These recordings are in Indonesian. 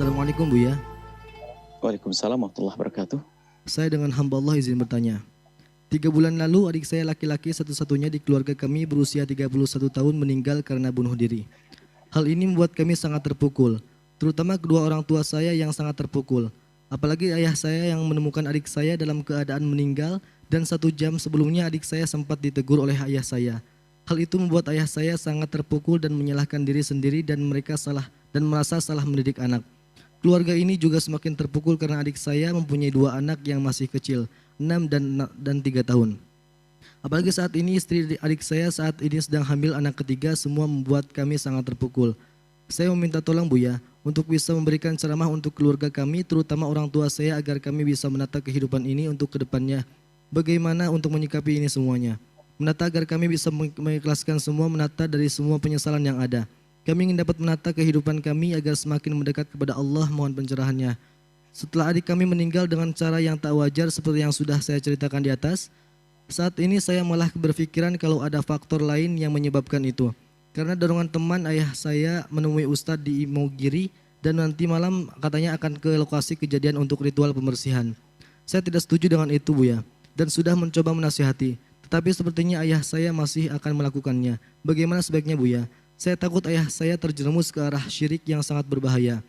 Assalamualaikum Buya. Waalaikumsalam warahmatullahi wabarakatuh. Saya dengan hamba Allah izin bertanya. 3 bulan lalu adik saya laki-laki satu-satunya di keluarga kami berusia 31 tahun meninggal karena bunuh diri. Hal ini membuat kami sangat terpukul, terutama kedua orang tua saya yang sangat terpukul. Apalagi ayah saya yang menemukan adik saya dalam keadaan meninggal dan 1 jam sebelumnya adik saya sempat ditegur oleh ayah saya. Hal itu membuat ayah saya sangat terpukul dan menyalahkan diri sendiri dan merasa salah mendidik anak. Keluarga ini juga semakin terpukul karena adik saya mempunyai 2 anak yang masih kecil, 6 dan 3 tahun. Apalagi saat ini istri adik saya saat ini sedang hamil anak ketiga, semua membuat kami sangat terpukul. Saya meminta tolong Buya untuk bisa memberikan ceramah untuk keluarga kami, terutama orang tua saya agar kami bisa menata kehidupan ini untuk kedepannya. Bagaimana untuk menyikapi ini semuanya? Menata agar kami bisa mengikhlaskan semua, menata dari semua penyesalan yang ada. Kami ingin dapat menata kehidupan kami agar semakin mendekat kepada Allah, mohon pencerahannya. Setelah adik kami meninggal dengan cara yang tak wajar seperti yang sudah saya ceritakan di atas, saat ini saya malah berpikiran kalau ada faktor lain yang menyebabkan itu. Karena dorongan teman ayah saya menemui Ustadz di Imogiri dan nanti malam katanya akan ke lokasi kejadian untuk ritual pembersihan. Saya tidak setuju dengan itu Buya dan sudah mencoba menasihati. Tetapi sepertinya ayah saya masih akan melakukannya. Bagaimana sebaiknya Buya? Saya takut ayah saya terjerumus ke arah syirik yang sangat berbahaya.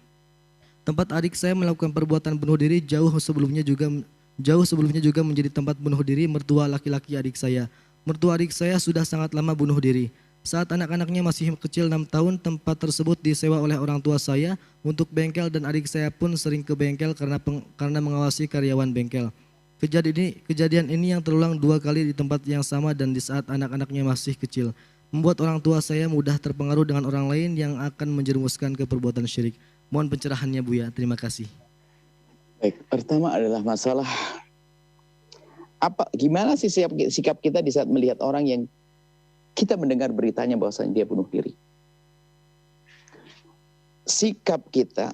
Tempat adik saya melakukan perbuatan bunuh diri jauh sebelumnya juga menjadi tempat bunuh diri mertua laki-laki adik saya. Mertua adik saya sudah sangat lama bunuh diri. Saat anak-anaknya masih kecil 6 tahun, tempat tersebut disewa oleh orang tua saya untuk bengkel dan adik saya pun sering ke bengkel karena mengawasi karyawan bengkel. Kejadian ini yang terulang 2 kali di tempat yang sama dan di saat anak-anaknya masih kecil, membuat orang tua saya mudah terpengaruh dengan orang lain yang akan menjerumuskan ke perbuatan syirik. Mohon pencerahannya Buya, terima kasih. Baik, pertama adalah masalah gimana sih sikap kita di saat melihat orang yang kita mendengar beritanya bahwasanya dia bunuh diri. Sikap kita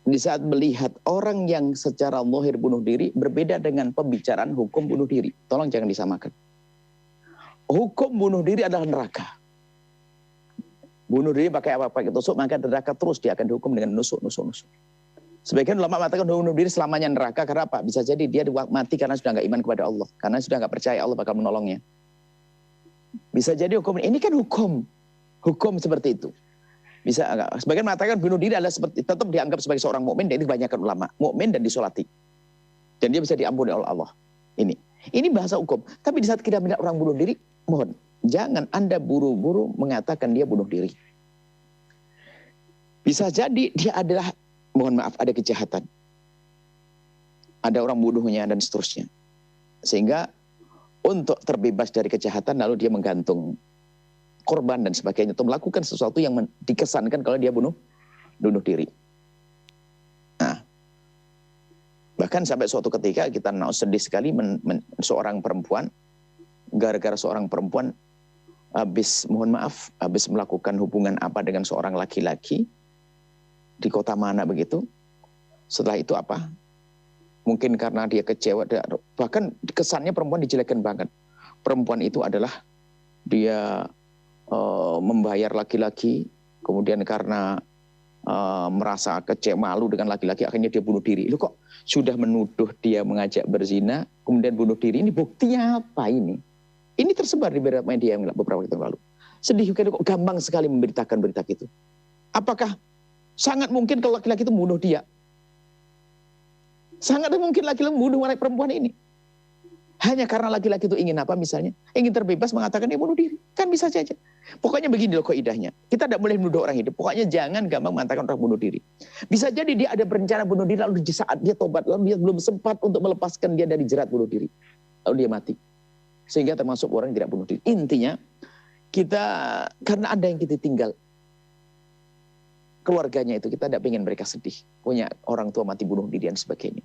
di saat melihat orang yang secara zahir bunuh diri berbeda dengan pembicaraan hukum bunuh diri. Tolong jangan disamakan. Hukum bunuh diri adalah neraka. Bunuh diri pakai apa? Pakai tusuk, maka neraka terus dia akan dihukum dengan nusuk. Sebagian ulama mengatakan bunuh diri selamanya neraka karena apa? Bisa jadi dia mati karena sudah nggak iman kepada Allah, karena sudah nggak percaya Allah bakal menolongnya. Bisa jadi hukum ini kan hukum seperti itu. Bisa enggak? Sebagian mengatakan bunuh diri adalah tetap dianggap sebagai seorang mukmin, dan itu kebanyakan ulama, mukmin dan disolati, dan dia bisa diampuni oleh Allah. Ini bahasa hukum. Tapi di saat kita melihat orang bunuh diri, mohon jangan Anda buru-buru mengatakan dia bunuh diri. Bisa jadi dia adalah, mohon maaf, ada kejahatan, ada orang bunuhnya dan seterusnya, sehingga untuk terbebas dari kejahatan lalu dia menggantung korban dan sebagainya, atau melakukan sesuatu yang dikesankan kalau dia bunuh diri. Nah, bahkan sampai suatu ketika kita sedih sekali seorang perempuan, gara-gara seorang perempuan habis melakukan hubungan apa dengan seorang laki-laki di kota mana begitu. Setelah itu apa? Mungkin karena dia kecewa, bahkan kesannya perempuan dijelekkan banget. Perempuan itu adalah dia membayar laki-laki, kemudian karena merasa kecewa, malu dengan laki-laki, akhirnya dia bunuh diri. Lu kok sudah menuduh dia mengajak berzina, kemudian bunuh diri, ini buktinya apa ini? Ini tersebar di beberapa media beberapa waktu lalu. Sedih, kok gampang sekali memberitakan berita itu. Apakah sangat mungkin kalau laki-laki itu membunuh dia? Sangat mungkin laki-laki membunuh anak perempuan ini. Hanya karena laki-laki itu ingin apa misalnya? Ingin terbebas mengatakan dia bunuh diri. Kan bisa saja. Pokoknya begini loh kaidahnya. Kita tidak boleh menuduh orang hidup. Pokoknya jangan gampang mengatakan orang bunuh diri. Bisa jadi dia ada berencana bunuh diri, lalu di saat dia tobat, lalu dia belum sempat untuk melepaskan dia dari jerat bunuh diri, lalu dia mati. Sehingga termasuk orang yang tidak bunuh diri. Intinya, kita karena ada yang kita tinggal, keluarganya itu kita tidak ingin mereka sedih, punya orang tua mati bunuh diri dan sebagainya.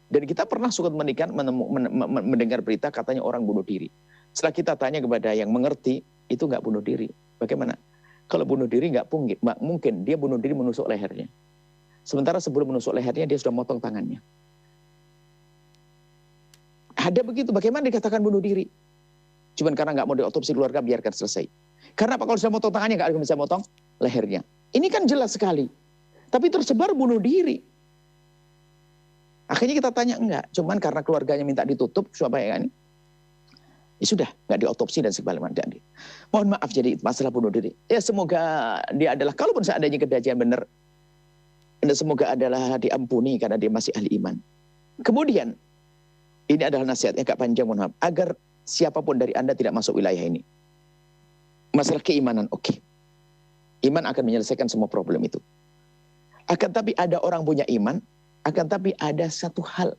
Dan kita pernah suka mendengar berita katanya orang bunuh diri. Setelah kita tanya kepada yang mengerti, itu nggak bunuh diri. Bagaimana? Kalau bunuh diri nggak mungkin dia bunuh diri menusuk lehernya. Sementara sebelum menusuk lehernya dia sudah motong tangannya. Ada begitu. Bagaimana dikatakan bunuh diri? Cuman karena nggak mau diotopsi keluarga, biarkan selesai. Karena apa? Kalau sudah motong tangannya nggak akan bisa motong lehernya. Ini kan jelas sekali. Tapi tersebar bunuh diri. Akhirnya kita tanya, enggak. Cuman karena keluarganya minta ditutup, supaya kan, ya sudah, nggak diotopsi dan sebagainya. Mohon maaf, jadi masalah bunuh diri. Ya semoga dia adalah, kalaupun seandainya kedajian benar, dan semoga adalah diampuni karena dia masih ahli iman. Kemudian, ini adalah nasihat yang agak panjang, mohon maaf, agar siapapun dari Anda tidak masuk wilayah ini. Masalah keimanan, oke. Iman akan menyelesaikan semua problem itu. Akan tapi ada orang punya iman, akan tapi ada satu hal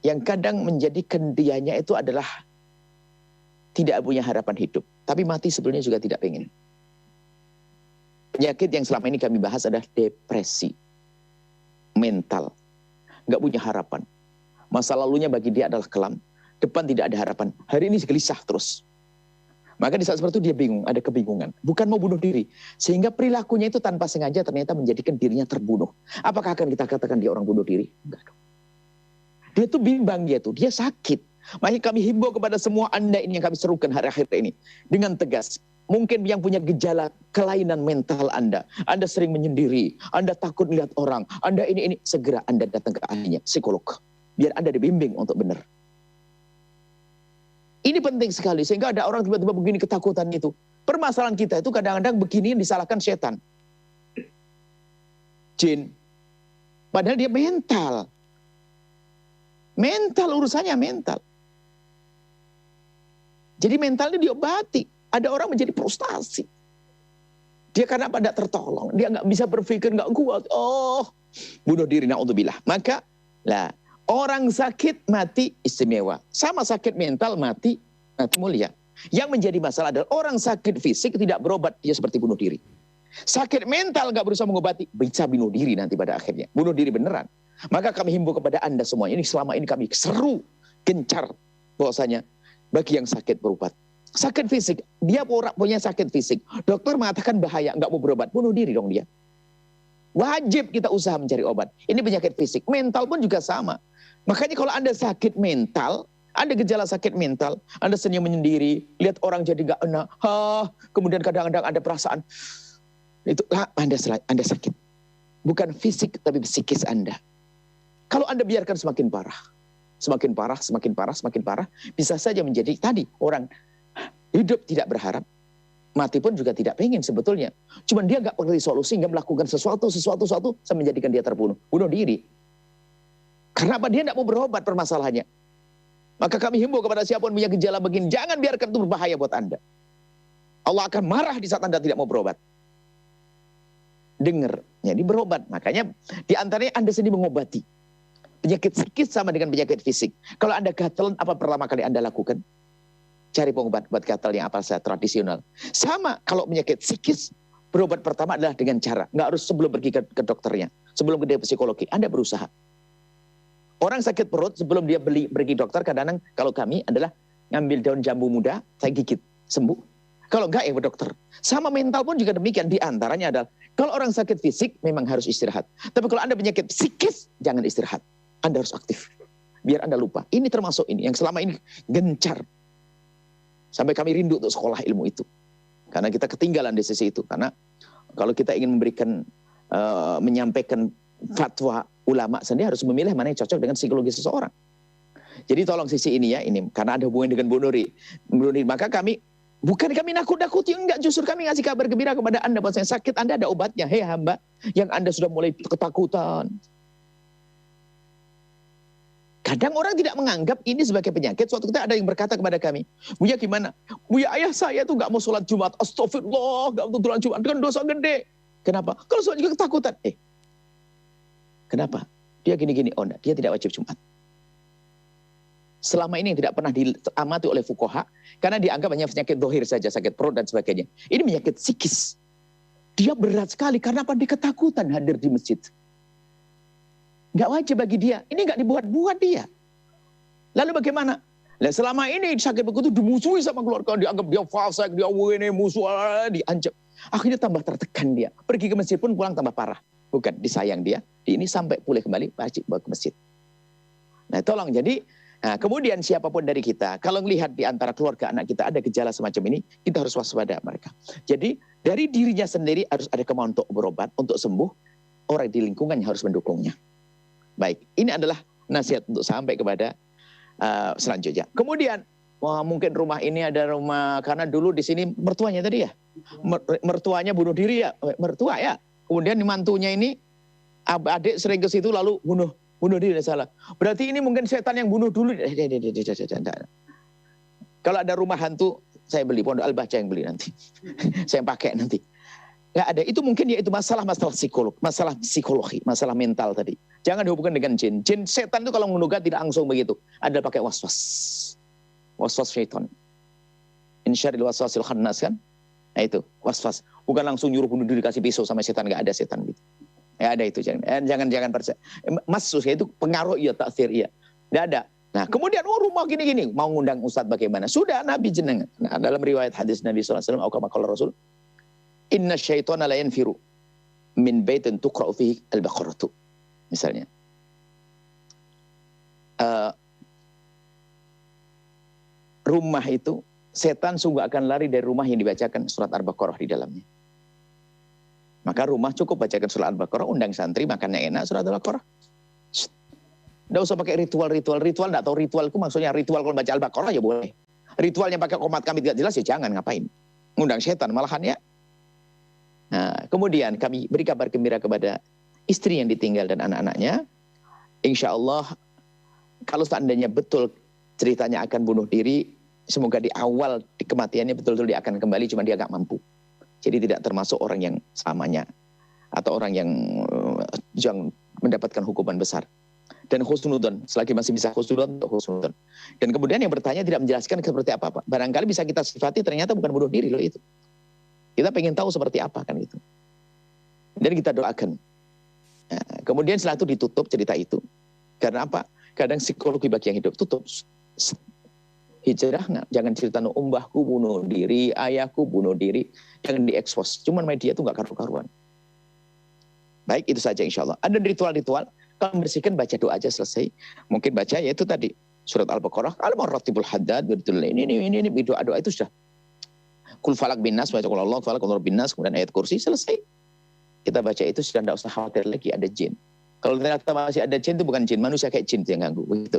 yang kadang menjadikan dianya itu adalah tidak punya harapan hidup. Tapi mati sebelumnya juga tidak pengen. Penyakit yang selama ini kami bahas adalah depresi. Mental. Nggak punya harapan. Masa lalunya bagi dia adalah kelam. Depan tidak ada harapan. Hari ini gelisah terus. Maka di saat seperti itu dia bingung, ada kebingungan. Bukan mau bunuh diri. Sehingga perilakunya itu tanpa sengaja ternyata menjadikan dirinya terbunuh. Apakah akan kita katakan dia orang bunuh diri? Enggak dong. Dia tuh bimbang, dia sakit. Makanya kami himbau kepada semua Anda ini yang kami serukan hari-akhir ini. Dengan tegas. Mungkin yang punya gejala kelainan mental Anda. Anda sering menyendiri. Anda takut melihat orang. Anda ini. Segera Anda datang ke ahlinya, psikolog. Biar Anda dibimbing untuk benar. Ini penting sekali, sehingga ada orang tiba-tiba begini ketakutan itu. Permasalahan kita itu kadang-kadang begini disalahkan setan. Jin. Padahal dia mental. Mental, urusannya mental. Jadi mentalnya diobati. Ada orang menjadi frustasi. Dia karena pada tertolong. Dia nggak bisa berpikir, nggak kuat. Oh, bunuh diri, na'udzubillah. Maka, lah. Orang sakit mati istimewa. Sama sakit mental mati mulia. Yang menjadi masalah adalah orang sakit fisik tidak berobat, dia seperti bunuh diri. Sakit mental nggak berusaha mengobati, bisa bunuh diri nanti pada akhirnya. Bunuh diri beneran. Maka kami himbau kepada Anda semua. Ini selama ini kami seru, gencar bahwasanya bagi yang sakit berobat. Sakit fisik, dia punya sakit fisik. Dokter mengatakan bahaya, nggak mau berobat, bunuh diri dong dia. Wajib kita usaha mencari obat. Ini penyakit fisik. Mental pun juga sama. Makanya kalau Anda sakit mental, ada gejala sakit mental, Anda senyum menyendiri, lihat orang jadi gak enak, kemudian kadang-kadang ada perasaan, itu Anda sakit. Bukan fisik, tapi psikis Anda. Kalau Anda biarkan semakin parah, semakin parah, semakin parah, semakin parah, bisa saja menjadi tadi, orang hidup tidak berharap, mati pun juga tidak pengen sebetulnya. Cuman dia gak mengerti solusi, hingga melakukan sesuatu, sampai menjadikan dia terbunuh. Bunuh diri. Karena apa? Dia tidak mau berobat permasalahannya. Maka kami himbau kepada siapapun punya gejala begini, jangan biarkan itu berbahaya buat Anda. Allah akan marah di saat Anda tidak mau berobat. Dengar, jadi berobat. Makanya di antaranya Anda sendiri mengobati. Penyakit psikis sama dengan penyakit fisik. Kalau Anda gatel, apa pertama kali Anda lakukan? Cari pengobat buat gatel yang apa saja tradisional. Sama kalau penyakit psikis, berobat pertama adalah dengan cara. Nggak harus sebelum pergi ke dokternya. Sebelum ke psikologi, Anda berusaha. Orang sakit perut sebelum dia pergi dokter, kadang-kadang kalau kami adalah ngambil daun jambu muda, saya gigit, sembuh. Kalau enggak ya ke dokter. Sama mental pun juga demikian. Di antaranya adalah, kalau orang sakit fisik memang harus istirahat. Tapi kalau Anda penyakit psikis, jangan istirahat. Anda harus aktif. Biar Anda lupa. Ini termasuk ini, yang selama ini gencar. Sampai kami rindu untuk sekolah ilmu itu. Karena kita ketinggalan di sisi itu. Karena kalau kita ingin memberikan, menyampaikan fatwa ulama sendiri harus memilih mana yang cocok dengan psikologi seseorang. Jadi tolong sisi ini ya, ini karena ada hubungan dengan bunuh diri. Maka kami, bukan kami nakut-nakuti, enggak, justru kami ngasih kabar gembira kepada Anda bahwa sakit Anda ada obatnya. Hei hamba, yang Anda sudah mulai ketakutan. Kadang orang tidak menganggap ini sebagai penyakit. Suatu ketika ada yang berkata kepada kami, Buya gimana? Buya, ayah saya tuh nggak mau sholat Jumat. Astagfirullah, nggak mau sholat Jumat. Dengan dosa gede. Kenapa? Kalau sholat juga ketakutan. Kenapa? Dia gini-gini. Oh enggak, dia tidak wajib Jumat. Selama ini tidak pernah diamati oleh fuqaha, karena dianggap hanya penyakit dohir saja, sakit perut dan sebagainya. Ini penyakit psikis. Dia berat sekali, karena apa? Dia ketakutan hadir di masjid. Nggak wajib bagi dia. Ini nggak dibuat-buat dia. Lalu bagaimana? Nah, selama ini sakit begitu dimusuhi sama keluarga, dianggap dia fasik, dia musuh, diancam. Akhirnya tambah tertekan dia. Pergi ke masjid pun pulang tambah parah. Bukan disayang dia, ini sampai pulih kembali wajib bawa ke masjid. Nah tolong, jadi Nah, kemudian siapapun dari kita, kalau melihat di antara keluarga anak kita ada gejala semacam ini, kita harus waspada mereka. Jadi dari dirinya sendiri harus ada kemauan untuk berobat, untuk sembuh. Orang di lingkungannya harus mendukungnya. Baik, ini adalah nasihat untuk sampai kepada selanjutnya. Kemudian, mungkin rumah ini ada rumah, karena dulu di sini mertuanya tadi ya, mertuanya bunuh diri ya, mertua ya. Kemudian mantunya ini, adik sering ke situ lalu bunuh diri, salah. Berarti ini mungkin setan yang bunuh dulu. Kalau ada rumah hantu, saya beli, Pondok Al-Bahjah yang beli nanti. Saya pakai nanti. Nggak ada, itu mungkin ya itu masalah psikologi, masalah mental tadi. Jangan dihubungkan dengan jin. Jin, setan itu kalau menugat tidak langsung begitu. Ada pakai waswas. Waswas syaitan. In syarril waswasil khannas kan? Nah itu, waswas. Bukan langsung nyuruh bunuh diri, kasih pisau sama setan, nggak ada setan gitu. Ya ada itu, jangan percaya. Maksud itu pengaruh iya, taksir iya. Tidak ada. Nah kemudian rumah gini-gini, mau ngundang ustadz bagaimana? Sudah Nabi jenengan. Nah, dalam riwayat hadis Nabi SAW, atau Rasul, inna syaitana la yanfiru min baitin tuqra'u fihi al-baqaratu. Misalnya. Rumah itu, setan sungguh akan lari dari rumah yang dibacakan surat Al-Baqarah di dalamnya. Maka rumah cukup bacakan surat Al-Baqarah, undang santri, makannya enak surat Al-Baqarah. Tidak usah pakai ritual, tidak tahu ritualku maksudnya ritual kalau baca Al-Baqarah ya boleh. Ritualnya pakai komat kami tidak jelas ya jangan, ngapain. Ngundang setan malahan ya. Nah, kemudian kami beri kabar gembira kepada istri yang ditinggal dan anak-anaknya. Insya Allah kalau seandainya betul ceritanya akan bunuh diri, semoga di awal di kematiannya betul-betul dia akan kembali, cuma dia agak mampu. Jadi tidak termasuk orang yang selamanya atau orang yang mendapatkan hukuman besar. Dan khusnudzon, selagi masih bisa khusnudzon, khusnudzon. Dan kemudian yang bertanya tidak menjelaskan seperti apa, Pak. Barangkali bisa kita sifati ternyata bukan bunuh diri loh itu. Kita pengen tahu seperti apa kan itu. Dan kita doakan. Nah, kemudian setelah itu ditutup cerita itu. Karena apa? Kadang psikologi bagi yang hidup tutup. Hijrah, jangan cerita umbahku bunuh diri, ayahku bunuh diri, jangan diekspos. Cuman media itu nggak karu-karuan. Baik, itu saja insya Allah. Ada ritual-ritual, kalau membersihkan baca doa aja selesai. Mungkin baca ya itu tadi surat Al-Baqarah, Al-Maratibul Haddad, ini doa-doa itu sudah. Kul falak bin nas, baca kul Allah, falak kul bin nas, kemudian ayat kursi selesai. Kita baca itu sudah tidak usah khawatir lagi ada jin. Kalau ternyata masih ada jin itu bukan jin, manusia kayak jin yang ganggu begitu.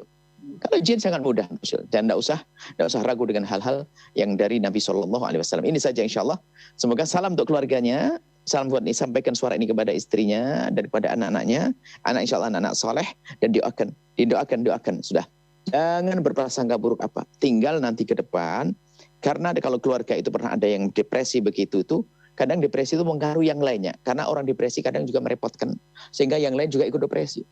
Kalau jin sangat mudah dan tidak usah ragu dengan hal-hal yang dari Nabi SAW. Ini saja insya Allah. Semoga salam untuk keluarganya, salam buat disampaikan suara ini kepada istrinya dan kepada anak-anaknya. Anak insya Allah anak soleh dan didoakan sudah. Jangan berprasangka buruk apa. Tinggal nanti ke depan, karena kalau keluarga itu pernah ada yang depresi begitu itu, kadang depresi itu mengaruhi yang lainnya. Karena orang depresi kadang juga merepotkan, sehingga yang lain juga ikut depresi.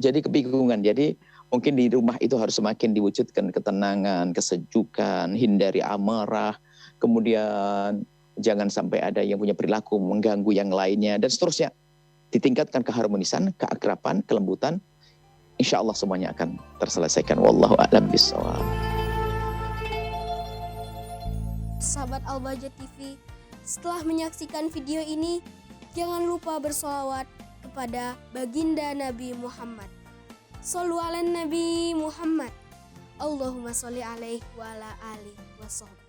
Jadi kebingungan. Jadi mungkin di rumah itu harus semakin diwujudkan ketenangan, kesejukan, hindari amarah, kemudian jangan sampai ada yang punya perilaku mengganggu yang lainnya, dan seterusnya. Ditingkatkan keharmonisan, keakraban, kelembutan, insya Allah semuanya akan terselesaikan. Wallahu a'lam bishawab. Sahabat Al-Bahjah TV, setelah menyaksikan video ini, jangan lupa bersolawat kepada baginda Nabi Muhammad. Shollu ala Nabi Muhammad. Allahumma sholli alaihi wa ala alihi wa sahbihi.